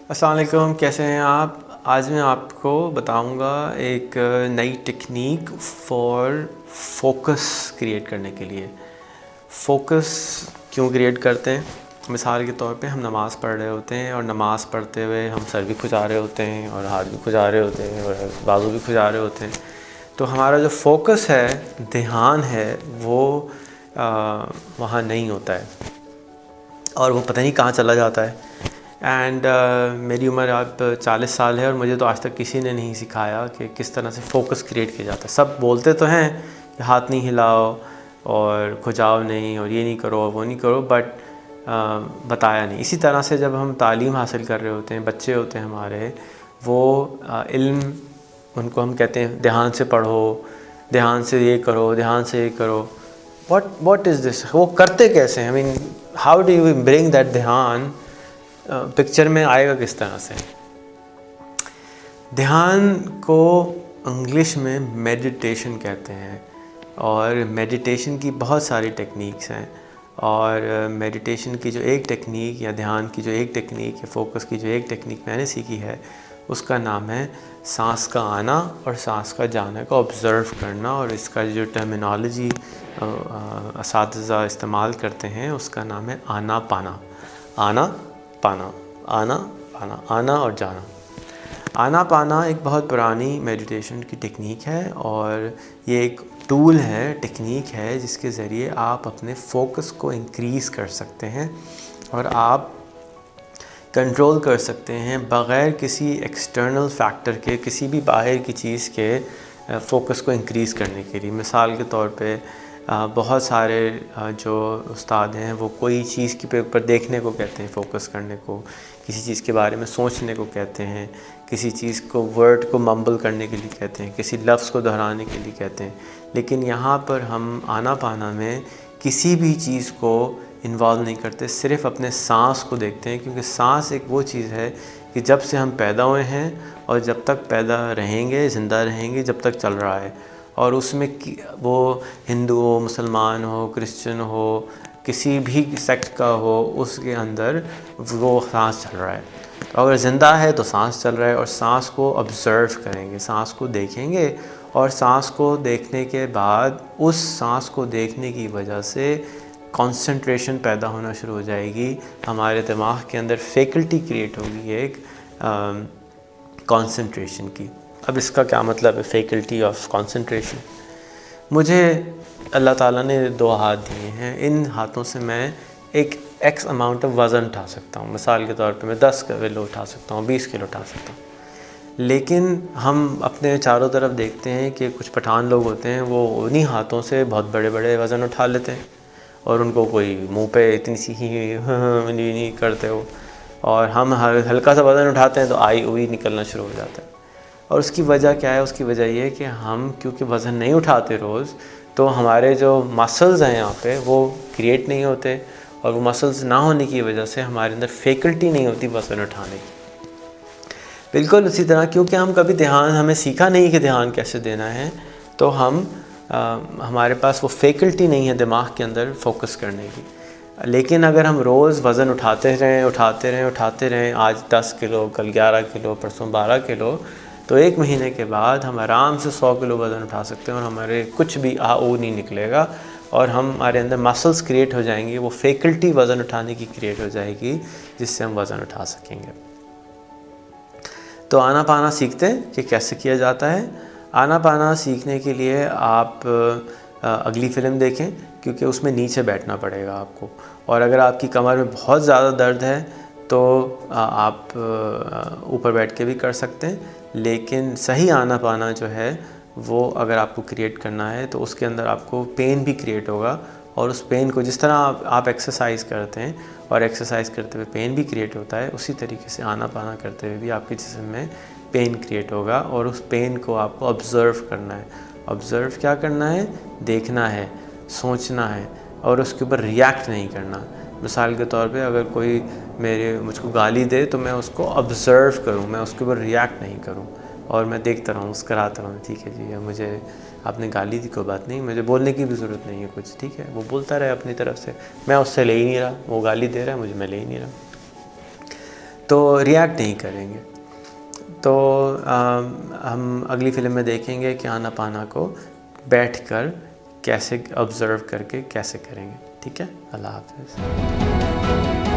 السلام علیکم، کیسے ہیں آپ؟ آج میں آپ کو بتاؤں گا ایک نئی ٹیکنیک فار فوکس کریٹ کرنے کے لیے۔ فوکس کیوں کریٹ کرتے ہیں؟ مثال کے طور پہ ہم نماز پڑھ رہے ہوتے ہیں اور نماز پڑھتے ہوئے ہم سر بھی کھجا رہے ہوتے ہیں اور ہاتھ بھی کھجا رہے ہوتے ہیں اور بازو بھی کھجا رہے ہوتے ہیں، تو ہمارا جو فوکس ہے، دھیان ہے، وہ وہاں نہیں ہوتا ہے اور وہ پتہ نہیں کہاں چلا جاتا ہے۔ اینڈ میری عمر اب 40 سال ہے اور مجھے تو آج تک کسی نے نہیں سکھایا کہ کس طرح سے فوکس کریٹ کیا جاتا ہے۔ سب بولتے تو ہیں کہ ہاتھ نہیں ہلاؤ اور کھجاؤ نہیں اور یہ نہیں کرو اور وہ نہیں کرو، بٹ بتایا نہیں۔ اسی طرح سے جب ہم تعلیم حاصل کر رہے ہوتے ہیں، بچے ہوتے ہیں ہمارے، وہ علم، ان کو ہم کہتے ہیں دھیان سے پڑھو، دھیان سے یہ کرو، دھیان سے یہ کرو۔ what is this؟ وہ کرتے کیسے ہیں؟ I mean how do you bring that دھیان پکچر میں آئے گا کس طرح سے؟ دھیان کو انگلش میں میڈیٹیشن کہتے ہیں، اور میڈیٹیشن کی بہت ساری ٹیکنیکس ہیں، اور میڈیٹیشن کی جو ایک ٹیکنیک یا دھیان کی جو ایک ٹیکنیک یا فوکس کی جو ایک ٹیکنیک میں نے سیکھی ہے، اس کا نام ہے سانس کا آنا اور سانس کا جانا کو آبزرو کرنا، اور اس کا جو ٹرمینالوجی اساتذہ استعمال کرتے ہیں اس کا نام ہے آنا پانا۔ آنا پانا، آنا پانا، آنا اور جانا۔ آنا پانا ایک بہت پرانی میڈیٹیشن کی ٹیکنیک ہے، اور یہ ایک ٹول ہے، ٹیکنیک ہے، جس کے ذریعے آپ اپنے فوکس کو انکریز کر سکتے ہیں اور آپ کنٹرول کر سکتے ہیں بغیر کسی ایکسٹرنل فیکٹر کے، کسی بھی باہر کی چیز کے، فوکس کو انکریز کرنے کے لیے۔ مثال کے طور پہ بہت سارے جو استاد ہیں وہ کوئی چیز کے اوپر دیکھنے کو کہتے ہیں، فوکس کرنے کو، کسی چیز کے بارے میں سوچنے کو کہتے ہیں، کسی چیز کو ورڈ کو ممبل کرنے کے لیے کہتے ہیں، کسی لفظ کو دہرانے کے لیے کہتے ہیں۔ لیکن یہاں پر ہم آنا پانا میں کسی بھی چیز کو انوالو نہیں کرتے، صرف اپنے سانس کو دیکھتے ہیں، کیونکہ سانس ایک وہ چیز ہے کہ جب سے ہم پیدا ہوئے ہیں اور جب تک پیدا رہیں گے، زندہ رہیں گے، جب تک چل رہا ہے، اور اس میں وہ ہندو ہو، مسلمان ہو، کرسچن ہو، کسی بھی سیکٹ کا ہو، اس کے اندر وہ سانس چل رہا ہے۔ اگر زندہ ہے تو سانس چل رہا ہے، اور سانس کو آبزرو کریں گے، سانس کو دیکھیں گے، اور سانس کو دیکھنے کے بعد اس سانس کو دیکھنے کی وجہ سے کانسنٹریشن پیدا ہونا شروع ہو جائے گی، ہمارے دماغ کے اندر فیکلٹی کریٹ ہوگی ایک کانسنٹریشن کی۔ اب اس کا کیا مطلب ہے فیکلٹی آف کانسنٹریشن؟ مجھے اللہ تعالیٰ نے 2 ہاتھ دیے ہیں، ان ہاتھوں سے میں ایک ایکس اماؤنٹ آف وزن اٹھا سکتا ہوں۔ مثال کے طور پہ میں 10 کلو اٹھا سکتا ہوں، 20 کلو اٹھا سکتا ہوں۔ لیکن ہم اپنے چاروں طرف دیکھتے ہیں کہ کچھ پٹھان لوگ ہوتے ہیں، وہ انہی ہاتھوں سے بہت بڑے بڑے وزن اٹھا لیتے ہیں، اور ان کو کوئی منہ پہ اتنی سی نہیں کرتے ہو، اور ہم ہلکا سا وزن اٹھاتے ہیں تو آئی اوئی نکلنا شروع ہو جاتا ہے۔ اور اس کی وجہ کیا ہے؟ اس کی وجہ یہ ہے کہ ہم کیونکہ وزن نہیں اٹھاتے روز، تو ہمارے جو مسلز ہیں یہاں پہ وہ کریٹ نہیں ہوتے، اور وہ مسلز نہ ہونے کی وجہ سے ہمارے اندر فیکلٹی نہیں ہوتی وزن اٹھانے کی۔ بالکل اسی طرح کیونکہ ہم کبھی ہمیں سیکھا نہیں کہ دھیان کیسے دینا ہے، تو ہمارے پاس وہ فیکلٹی نہیں ہے دماغ کے اندر فوکس کرنے کی۔ لیکن اگر ہم روز وزن اٹھاتے رہیں، آج 10 کلو، کل 11 کلو، پرسوں 12 کلو، تو 1 مہینے کے بعد ہم آرام سے 100 کلو وزن اٹھا سکتے ہیں، اور ہمارے کچھ بھی او نہیں نکلے گا، اور ہمارے اندر مسلز کریٹ ہو جائیں گے، وہ فیکلٹی وزن اٹھانے کی کریٹ ہو جائے گی، جس سے ہم وزن اٹھا سکیں گے۔ تو آنا پانا سیکھتے ہیں کہ کیسے کیا جاتا ہے۔ آنا پانا سیکھنے کے لیے آپ اگلی فلم دیکھیں، کیونکہ اس میں نیچے بیٹھنا پڑے گا آپ کو، اور اگر آپ کی کمر میں بہت زیادہ درد ہے تو آپ اوپر بیٹھ کے بھی کر سکتے ہیں، لیکن صحیح آنا پانا جو ہے وہ اگر آپ کو کریٹ کرنا ہے تو اس کے اندر آپ کو پین بھی کریٹ ہوگا، اور اس پین کو جس طرح آپ ایکسرسائز کرتے ہیں اور ایکسرسائز کرتے ہوئے پین بھی کریٹ ہوتا ہے، اسی طریقے سے آنا پانا کرتے ہوئے بھی آپ کے جسم میں پین کریٹ ہوگا، اور اس پین کو آپ کو آبزرو کرنا ہے۔ آبزرو کیا کرنا ہے؟ دیکھنا ہے، سوچنا ہے، اور اس کے اوپر ریاکٹ نہیں کرنا۔ مثال کے طور پہ اگر کوئی مجھ کو گالی دے تو میں اس کو آبزرو کروں، میں اس کے اوپر ریاکٹ نہیں کروں، اور میں دیکھتا رہوں، مسکراتا رہوں، ٹھیک ہے جی، مجھے آپ نے گالی دی، کوئی بات نہیں، مجھے بولنے کی بھی ضرورت نہیں ہے کچھ، ٹھیک ہے، وہ بولتا رہے اپنی طرف سے، میں اس سے لے ہی نہیں رہا، وہ گالی دے رہا ہے، میں لے ہی نہیں رہا۔ تو ریئیکٹ نہیں کریں گے. تو ہم اگلی فلم میں دیکھیں گے کہ آناپانا کو بیٹھ کر کیسے آبزرو کر کے کیسے کریں گے. ٹھیک ہے, اللہ حافظ.